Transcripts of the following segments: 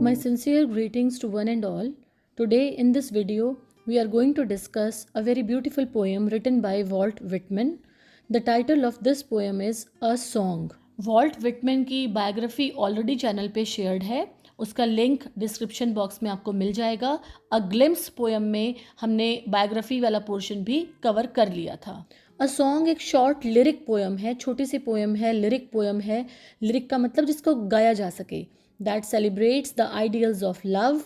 My sincere greetings to one and all. Today, in this video, we are going to discuss a very beautiful poem written by Walt Whitman. The title of this poem is A Song. Walt Whitman की biography already channel पे shared है, उसका link description box में आपको मिल जाएगा. A glimpse poem में हमने biography वाला पोर्शन भी कवर कर लिया था. अ सॉन्ग एक शॉर्ट लिरिक पोएम है, छोटी सी पोएम है, लिरिक पोएम है. लिरिक का मतलब जिसको गाया जा सके. That celebrates the ideals of love,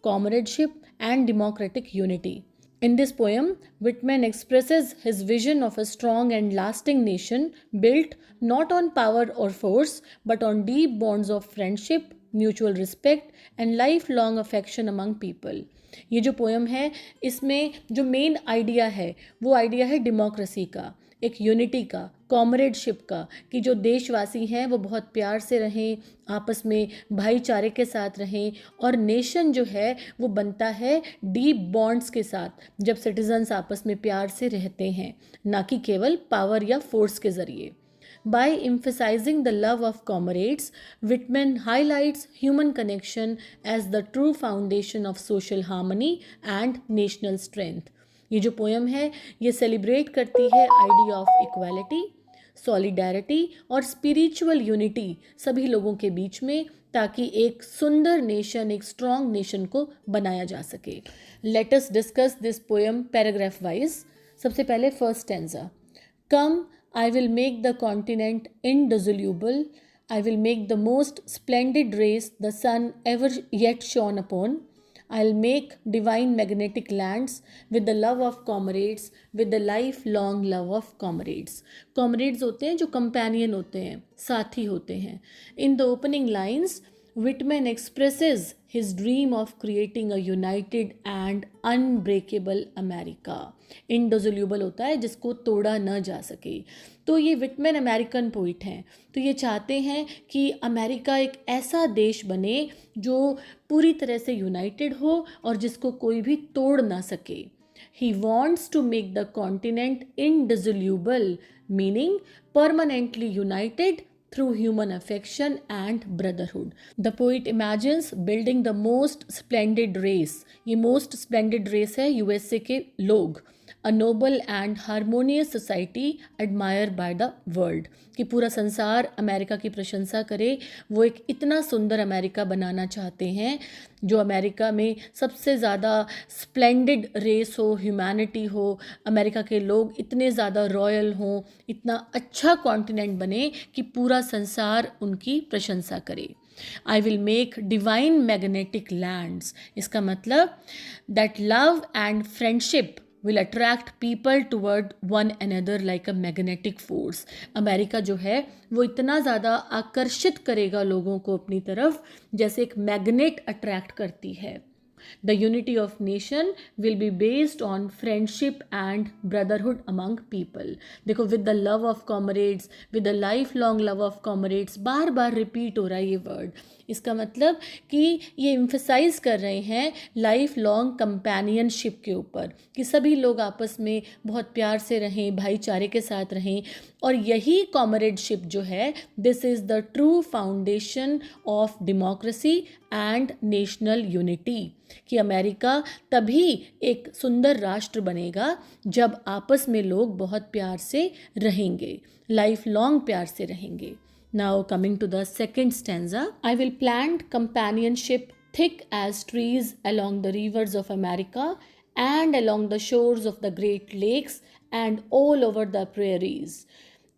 comradeship and democratic unity. In this poem, Whitman expresses his vision of a strong and lasting nation built not on power or force but on deep bonds of friendship, mutual respect and lifelong affection among people. ये जो poem है इसमें जो main idea है वो idea है democracy का, एक यूनिटी का, कॉमरेडशिप का, कि जो देशवासी हैं वो बहुत प्यार से रहें, आपस में भाईचारे के साथ रहें. और नेशन जो है वो बनता है डीप बॉन्ड्स के साथ, जब सिटीजन्स आपस में प्यार से रहते हैं, ना कि केवल पावर या फोर्स के ज़रिए. By emphasizing the love of comrades, Whitman highlights human connection as the true foundation of social harmony and national strength. ये जो पोएम है ये सेलिब्रेट करती है आइडिया ऑफ इक्वालिटी, सॉलिडारिटी और स्पिरिचुअल यूनिटी सभी लोगों के बीच में, ताकि एक सुंदर नेशन, एक स्ट्रॉन्ग नेशन को बनाया जा सके. Let us discuss this poem paragraph wise. सबसे पहले first stanza. Come I will make the continent indissoluble. I will make the most splendid race the sun ever yet shone upon. I'll make divine magnetic lands with the love of comrades, with the lifelong love of comrades. Comrades होते हैं जो companion होते हैं, साथी होते हैं. In the opening lines, Whitman expresses his dream of creating a united and unbreakable America. Indissoluble होता है जिसको तोड़ा न जा सके. तो ये विटमैन अमेरिकन पोइट हैं, तो ये चाहते हैं कि अमेरिका एक ऐसा देश बने जो पूरी तरह से यूनाइटेड हो और जिसको कोई भी तोड़ ना सके. He wants to make the continent indissoluble, meaning permanently united through human affection and brotherhood. The poet imagines building the most splendid race. ये most splendid race है USA के लोग. A noble and harmonious society admired by the world. कि पूरा संसार America की प्रशंसा करे. वो एक इतना सुंदर अमेरिका बनाना चाहते हैं जो अमेरिका में सबसे ज़्यादा स्प्लेंडिड रेस हो, ह्यूमैनिटी हो, अमेरिका के लोग इतने ज़्यादा रॉयल हों, इतना अच्छा कॉन्टिनेंट बने कि पूरा संसार उनकी प्रशंसा करे. I will make divine magnetic lands. इसका मतलब that love and friendship will attract people toward one another like a magnetic force. America जो है वो इतना ज़्यादा आकर्षित करेगा लोगों को अपनी तरफ जैसे एक मैग्नेट अट्रैक्ट करती है. The unity of nation will be based on friendship and brotherhood among people. देखो, with the love of comrades, with the lifelong love of comrades, bar bar repeat हो रहा है ये वर्ड. इसका मतलब कि ये इम्फेसाइज कर रहे हैं लाइफ लॉन्ग कंपेनियनशिप के ऊपर, कि सभी लोग आपस में बहुत प्यार से रहें, भाईचारे के साथ रहें. और यही कॉमरेडशिप जो है, this is the true foundation of democracy and national unity. कि अमेरिका तभी एक सुंदर राष्ट्र बनेगा जब आपस में लोग बहुत प्यार से रहेंगे, लाइफ लॉन्ग प्यार से रहेंगे. Now coming to the second stanza. I will plant companionship thick as trees along the rivers of America and along the shores of the Great Lakes and all over the prairies.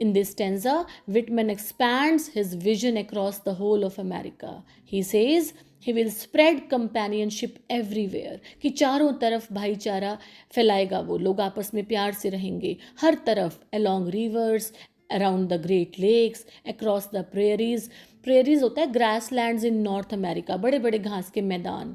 In this stanza, Whitman expands his vision across the whole of America. He says he will spread companionship everywhere. कि चारों तरफ भाईचारा फैलाएगा, वो लोग आपस में प्यार से रहेंगे हर तरफ, along rivers, around the great lakes, across the prairies. prairies होता है grasslands in North America, बड़े बड़े घास के मैदान.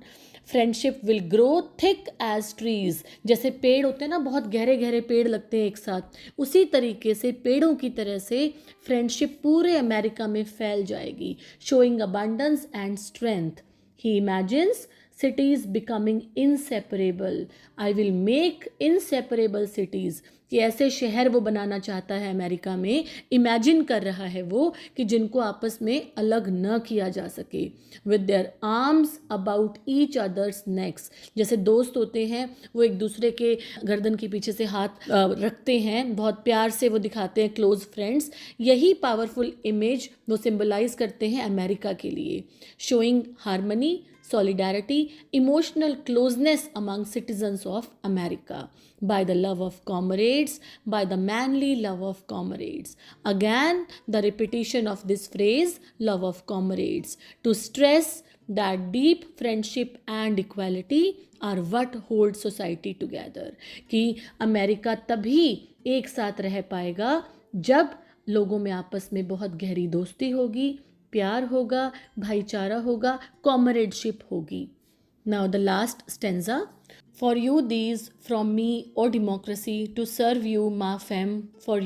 Friendship will grow thick as trees. जैसे पेड़ होते हैं ना, बहुत गहरे गहरे पेड़ लगते हैं एक साथ, उसी तरीके से पेड़ों की तरह से फ्रेंडशिप पूरे अमेरिका में फैल जाएगी. Showing abundance and strength. He imagines cities becoming inseparable. I will make inseparable cities. कि ऐसे शहर वो बनाना चाहता है अमेरिका में, इमेजिन कर रहा है वो कि जिनको आपस में अलग न किया जा सके, with their arms about each others next. जैसे दोस्त होते हैं वो एक दूसरे के गर्दन के पीछे से हाथ रखते हैं, बहुत प्यार से वो दिखाते हैं, क्लोज फ्रेंड्स। यही पावरफुल इमेज वो सिंबलाइज करते हैं अमेरिका के लिए, showing harmony, solidarity, emotional closeness among citizens of America by the love of comrades, by the manly love of comrades. Again, the repetition of this phrase, love of comrades, to stress that deep friendship and equality are what hold society together. कि America तभी एक साथ रह पाएगा जब लोगों में आपस में बहुत गहरी दोस्ती होगी, प्यार होगा, भाईचारा होगा, कॉमरेडशिप होगी। Now the last stanza, for you these from me o democracy, to serve you ma femme, for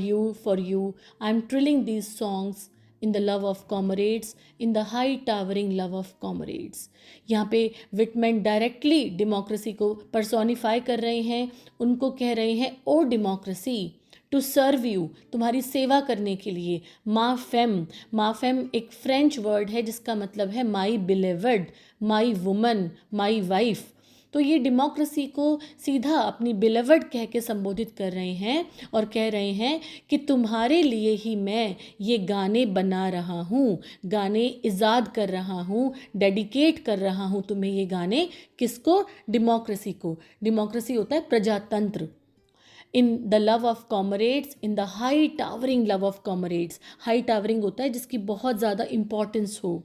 you I am trilling these songs in the love of comrades, in the high towering love of comrades. यहाँ पे Whitman directly democracy को personify कर रहे हैं, उनको कह रहे हैं o democracy, to serve you, तुम्हारी सेवा करने के लिए, मा फेम एक फ्रेंच वर्ड है जिसका मतलब है माई बिलेवड, माई वुमन, माई वाइफ। तो ये डेमोक्रेसी को सीधा अपनी बिलेवड कह के संबोधित कर रहे हैं और कह रहे हैं कि तुम्हारे लिए ही मैं ये गाने बना रहा हूँ, गाने इजाद कर रहा हूँ, डेडिकेट कर रहा हूँ तुम्हें ये गाने। किसको? डेमोक्रेसी को। डेमोक्रेसी होता है प्रजातंत्र। इन the love of comrades, in the high towering love of comrades. High towering होता है जिसकी बहुत ज़्यादा इंपॉर्टेंस हो।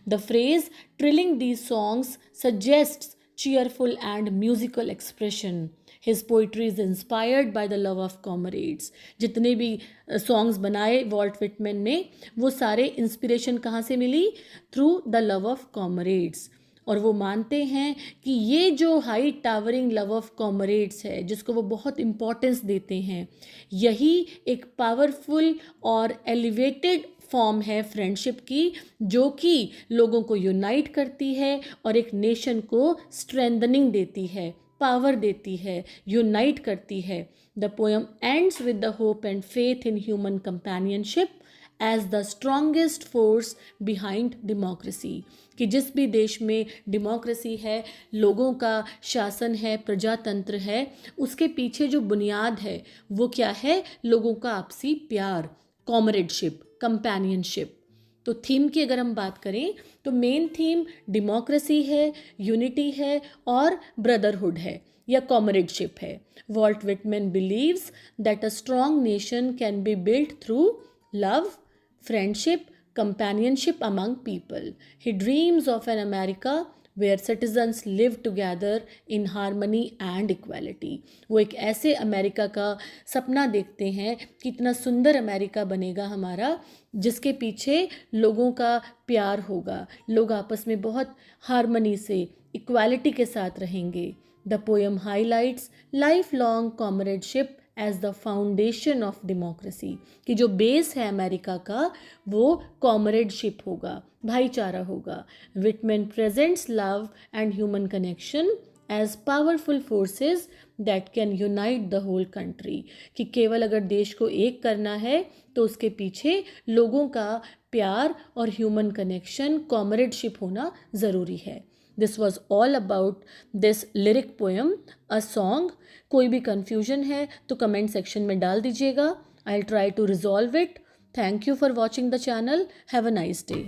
The phrase trilling these songs suggests cheerful and musical expression. His poetry is inspired by the love of comrades. जितने भी songs बनाए Walt Whitman ने, वो सारे इंस्पिरेशन कहाँ से मिली? Through the love of comrades. और वो मानते हैं कि ये जो high towering love of comrades है, जिसको वो बहुत इम्पोर्टेंस देते हैं, यही एक पावरफुल और एलिवेटेड फॉर्म है फ्रेंडशिप की, जो कि लोगों को यूनाइट करती है और एक नेशन को स्ट्रेंथनिंग देती है, पावर देती है, यूनाइट करती है। The poem ends with the hope and faith in human companionship as the strongest force behind democracy. कि जिस भी देश में डेमोक्रेसी है, लोगों का शासन है, प्रजातंत्र है, उसके पीछे जो बुनियाद है वो क्या है? लोगों का आपसी प्यार, कॉमरेडशिप, कंपेनियनशिप। तो थीम की अगर हम बात करें तो मेन थीम डेमोक्रेसी है, यूनिटी है और ब्रदरहुड है या कॉमरेडशिप है। Walt Whitman believes that a strong nation can be built through love, friendship, companionship among people. He dreams of an America where citizens live together in harmony and equality. वो एक ऐसे America का सपना देखते हैं कि इतना सुंदर अमेरिका बनेगा हमारा, जिसके पीछे लोगों का प्यार होगा, लोग आपस में बहुत हार्मनी से, इक्वालिटी के साथ रहेंगे। The poem highlights lifelong comradeship as the foundation of democracy. कि जो बेस है अमेरिका का वो कॉमरेडशिप होगा, भाईचारा होगा। Whitman presents love and human connection as powerful forces that can unite the whole country. कि केवल अगर देश को एक करना है तो उसके पीछे लोगों का प्यार और ह्यूमन कनेक्शन, कॉमरेडशिप होना ज़रूरी है। This was all about this lyric poem, a song. कोई भी कन्फ्यूजन है तो कमेंट सेक्शन में डाल दीजिएगा। I will try to resolve it. Thank you for watching the channel. Have a nice day.